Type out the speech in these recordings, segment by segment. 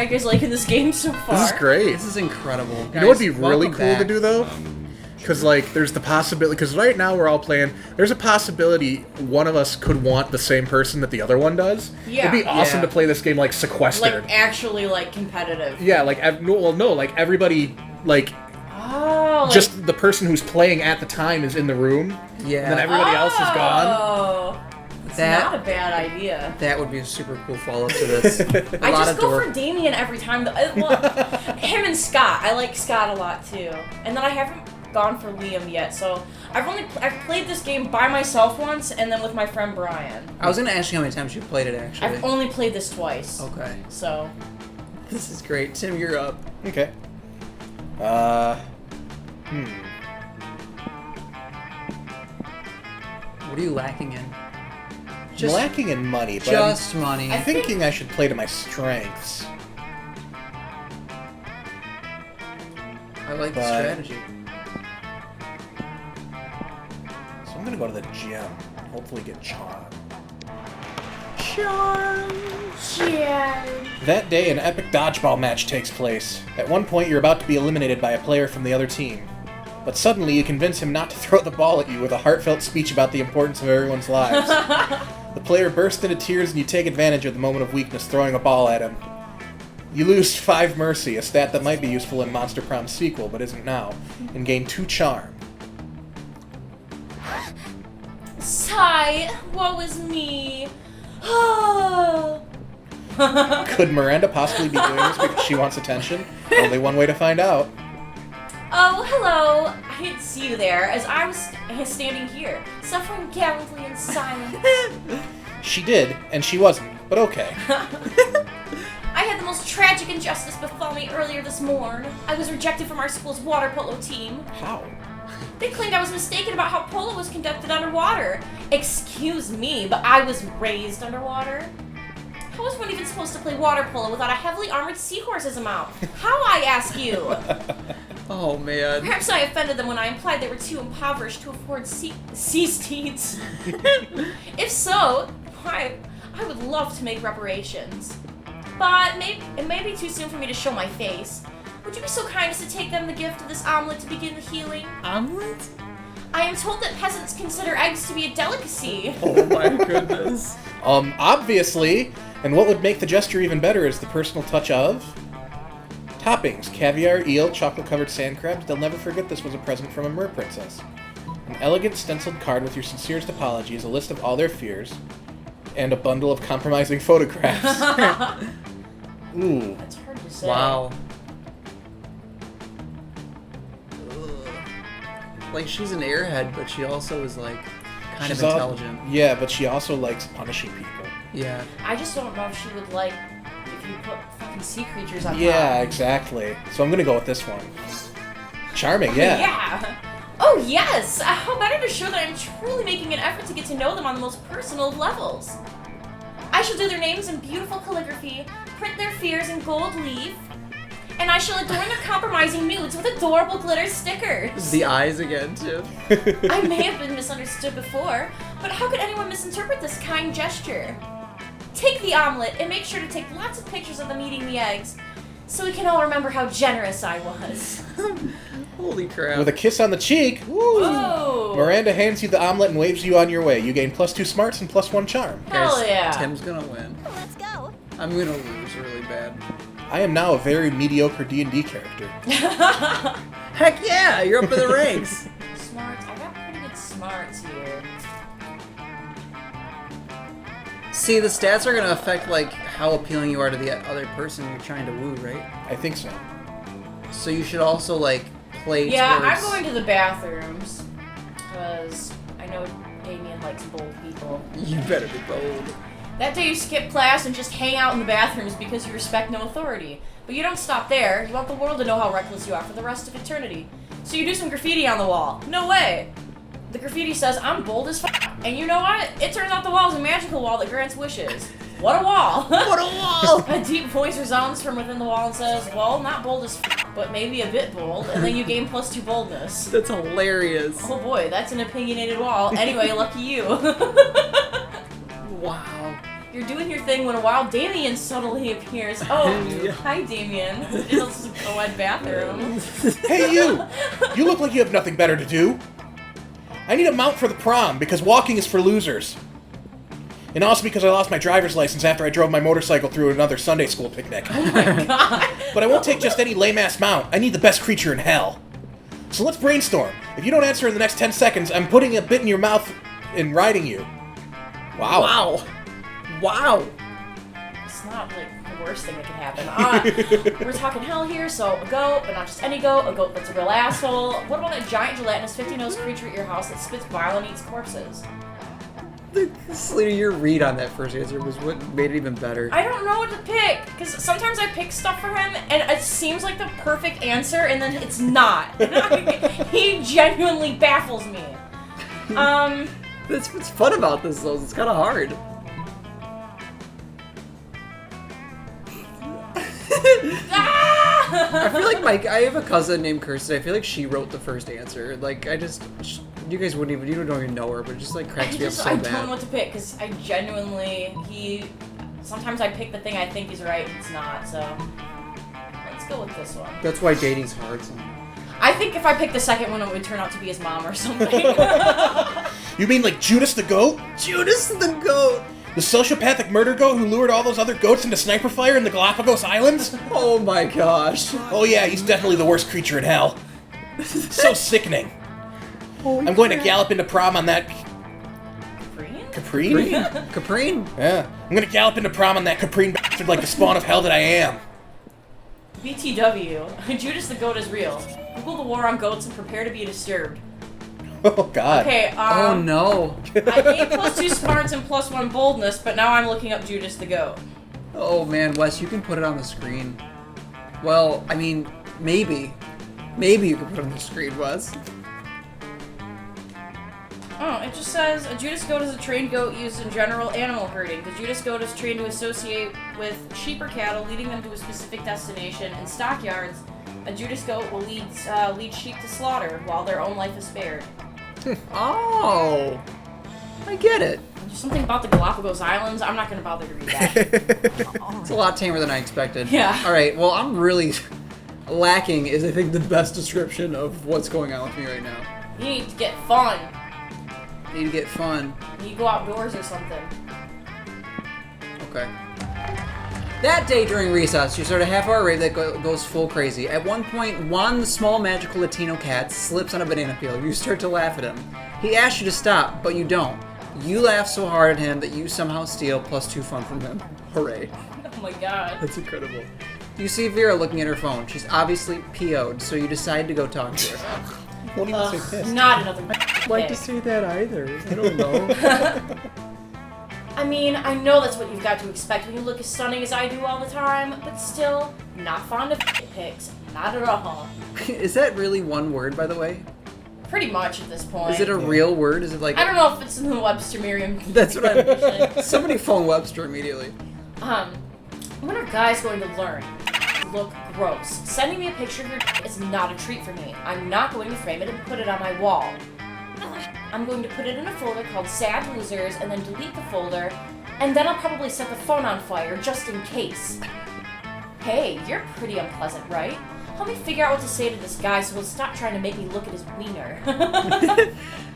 you guys liking this game so far? This is great. This is incredible. You know what'd be really cool to do, though? Because, like, there's the possibility... Because right now we're all playing... There's a possibility one of us could want the same person that the other one does. Yeah. It'd be awesome to play this game, like, sequestered. Like, actually, like, competitive. Yeah, like, like, everybody, like... Oh, just the person who's playing at the time is in the room. Yeah. And then everybody else is gone. Oh. It's not a bad idea. That would be a super cool follow-up to this. I just go for Damien every time. Well, him and Scott. I like Scott a lot, too. And then I haven't gone for Liam yet, so I've played this game by myself once, and then with my friend Brian. I was gonna ask you how many times you played it, actually. I've only played this twice. Okay. So. This is great. Tim, you're up. Okay. What are you lacking in? I'm lacking in money, but just money. I'm thinking I should play to my strengths. I like the strategy. So I'm gonna go to the gym. Hopefully get Charm. Charm. That day, an epic dodgeball match takes place. At one point, you're about to be eliminated by a player from the other team. But suddenly, you convince him not to throw the ball at you with a heartfelt speech about the importance of everyone's lives. The player bursts into tears and you take advantage of the moment of weakness, throwing a ball at him. You lose 5 Mercy, a stat that might be useful in Monster Prom's sequel, but isn't now, and gain 2 Charm. Sigh, woe is me. Could Miranda possibly be doing this because she wants attention? Only one way to find out. Oh, hello. I didn't see you there, as I was standing here, suffering gallantly in silence. She did, and she wasn't, but okay. I had the most tragic injustice befall me earlier this morn. I was rejected from our school's water polo team. How? They claimed I was mistaken about how polo was conducted underwater. Excuse me, but I was raised underwater. How is one even supposed to play water polo without a heavily armored seahorse as a mount? How, I ask you? Oh, man. Perhaps I offended them when I implied they were too impoverished to afford sea steeds. If so, I would love to make reparations. But it may be too soon for me to show my face. Would you be so kind as to take them the gift of this omelet to begin the healing? Omelet? I am told that peasants consider eggs to be a delicacy. Oh my goodness. Obviously. And what would make the gesture even better is the personal touch of... Toppings. Caviar, eel, chocolate-covered sand crabs. They'll never forget this was a present from a mer princess. An elegant stenciled card with your sincerest apologies, a list of all their fears, and a bundle of compromising photographs. Ooh. That's hard to say. Wow. Like, she's an airhead, but she also is, like, kind of intelligent. Yeah, but she also likes punishing people. Yeah. I just don't know if she would like if you put fucking sea creatures on top. Yeah, exactly. So I'm gonna go with this one. Charming, yeah. Yeah. Oh, yes! How better to show that I'm truly making an effort to get to know them on the most personal of levels. I shall do their names in beautiful calligraphy, print their fears in gold leaf, and I shall adorn their compromising moods with adorable glitter stickers. The eyes again, too. I may have been misunderstood before, but how could anyone misinterpret this kind gesture? Take the omelet and make sure to take lots of pictures of them eating the eggs, so we can all remember how generous I was. Holy crap. With a kiss on the cheek, woo! Whoa. Miranda hands you the omelet and waves you on your way. You gain +2 smarts and +1 charm. Hell Guys, yeah. Tim's gonna win. Let's go. I'm gonna lose really bad. I am now a very mediocre D&D character. Heck yeah! You're up in the ranks! Smarts. I got pretty good smarts here. See, the stats are gonna affect, like, how appealing you are to the other person you're trying to woo, right? I think so. So you should also, like, play Yeah, towards... I'm going to the bathrooms, because I know Damien likes bold people. You better be bold. That day you skip class and just hang out in the bathrooms because you respect no authority. But you don't stop there. You want the world to know how reckless you are for the rest of eternity. So you do some graffiti on the wall. No way! The graffiti says, I'm bold as f***. And you know what? It turns out the wall is a magical wall that grants wishes. What a wall! What a wall! A deep voice resounds from within the wall and says, well, not bold as f***, but maybe a bit bold. And then you gain +2 boldness. That's hilarious. Oh boy, that's an opinionated wall. Anyway, lucky you. Wow. You're doing your thing when a wild Damien suddenly appears. Oh, hi Damien. It's a co-ed bathroom. Hey you! You look like you have nothing better to do. I need a mount for the prom, because walking is for losers. And also because I lost my driver's license after I drove my motorcycle through another Sunday school picnic. Oh my god. But I won't take just any lame-ass mount. I need the best creature in hell. So let's brainstorm. If you don't answer in the next 10 seconds, I'm putting a bit in your mouth and riding you. Wow. Wow. It's not like the worst thing that can happen. We're talking hell here, so a goat, but not just any goat, a goat that's a real asshole. What about a giant gelatinous 50-nosed creature at your house that spits bile and eats corpses? Celina, your read on that first answer was what made it even better. I don't know what to pick, because sometimes I pick stuff for him, and it seems like the perfect answer, and then it's not. He genuinely baffles me. That's what's fun about this, though. It's kind of hard. I feel like I have a cousin named Kirsten. I feel like she wrote the first answer. Like, you guys you don't even know her, but it just like cracks me up so bad. I don't know what to pick, because I genuinely, sometimes I pick the thing I think is right, and it's not, so let's go with this one. That's why dating's hard. So. I think if I picked the second one, it would turn out to be his mom or something. You mean like Judas the Goat? Judas the Goat! The sociopathic murder goat who lured all those other goats into sniper fire in the Galapagos Islands? Oh my gosh. Oh yeah, he's definitely the worst creature in hell. So sickening. I'm going to gallop into prom on that... Caprine? Caprine? Yeah. I'm going to gallop into prom on that Caprine bastard like the spawn of hell that I am. BTW. Judas the Goat is real. Google the war on goats and prepare to be disturbed. Oh god. Okay, oh no. I gained +2 smarts and +1 boldness, but now I'm looking up Judas the Goat. Oh man, Wes, you can put it on the screen. Well, I mean, maybe. Maybe you can put it on the screen, Wes. Oh, it just says, a Judas goat is a trained goat used in general animal herding. The Judas goat is trained to associate with sheep or cattle, leading them to a specific destination. In stockyards, a Judas goat will lead sheep to slaughter, while their own life is spared. Oh, I get it. There's something about the Galapagos Islands, I'm not going to bother to read that. It's a lot tamer than I expected. Yeah. Alright, well, I'm really lacking is, I think, the best description of what's going on with me right now. You need to get fun. Need to get fun. You need to go outdoors or something. Okay. That day during recess, you start a half-hour rave that goes full crazy. At one point, Juan, the small magical Latino cat, slips on a banana peel. You start to laugh at him. He asks you to stop, but you don't. You laugh so hard at him that you somehow steal +2 fun from him. Hooray. Oh my god. That's incredible. You see Vera looking at her phone. She's obviously PO'd, so you decide to go talk to her. Won't even say piss. Not another I'd like to say that either. I don't know. I mean, I know that's what you've got to expect when you look as stunning as I do all the time, but still, not fond of pics. Not at all. Is that really one word, by the way? Pretty much at this point. Is it a real word? Is it like... I don't know if it's in the Webster Merriam. That's what I'm... Somebody phone Webster immediately. When are guys going to learn? Look gross. Sending me a picture of your is not a treat for me. I'm not going to frame it and put it on my wall. I'm going to put it in a folder called Sad Losers and then delete the folder, and then I'll probably set the phone on fire just in case. Hey, you're pretty unpleasant, right? Help me figure out what to say to this guy so he'll stop trying to make me look at his wiener.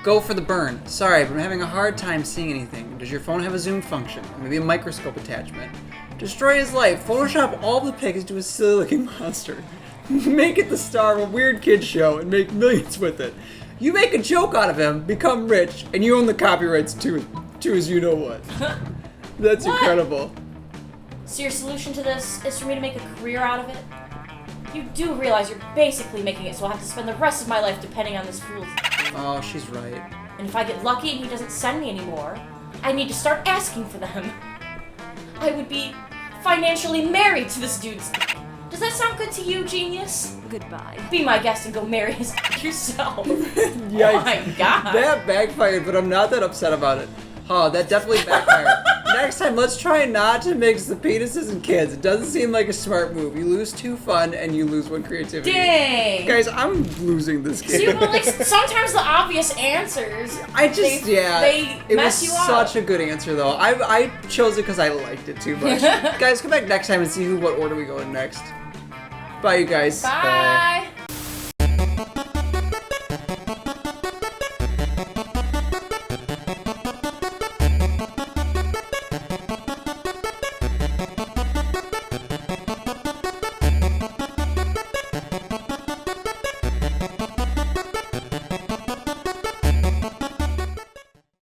Go for the burn. Sorry, but I'm having a hard time seeing anything. Does your phone have a zoom function? Maybe a microscope attachment? Destroy his life. Photoshop all the pics into a silly-looking monster. Make it the star of a weird kid show and make millions with it. You make a joke out of him, become rich, and you own the copyrights to his you-know-what. That's What? Incredible. So your solution to this is for me to make a career out of it? You do realize you're basically making it so I'll have to spend the rest of my life depending on this fool's... Oh, she's right. And if I get lucky and he doesn't send me anymore, I need to start asking for them. I would be financially married to this dude's... Does that sound good to you, genius? Goodbye. Be my guest and go marry his yourself. Yikes. Oh my god. That backfired, but I'm not that upset about it. Oh, that definitely backfired. Next time, let's try not to mix the penises and kids. It doesn't seem like a smart move. You lose 2 fun and you lose 1 creativity. Dang! Guys, I'm losing this game. See, but like sometimes the obvious answers, they it mess was you up. such a good answer though. I chose it because I liked it too much. Guys, come back next time and see what order we go in next. Bye, you guys. Bye.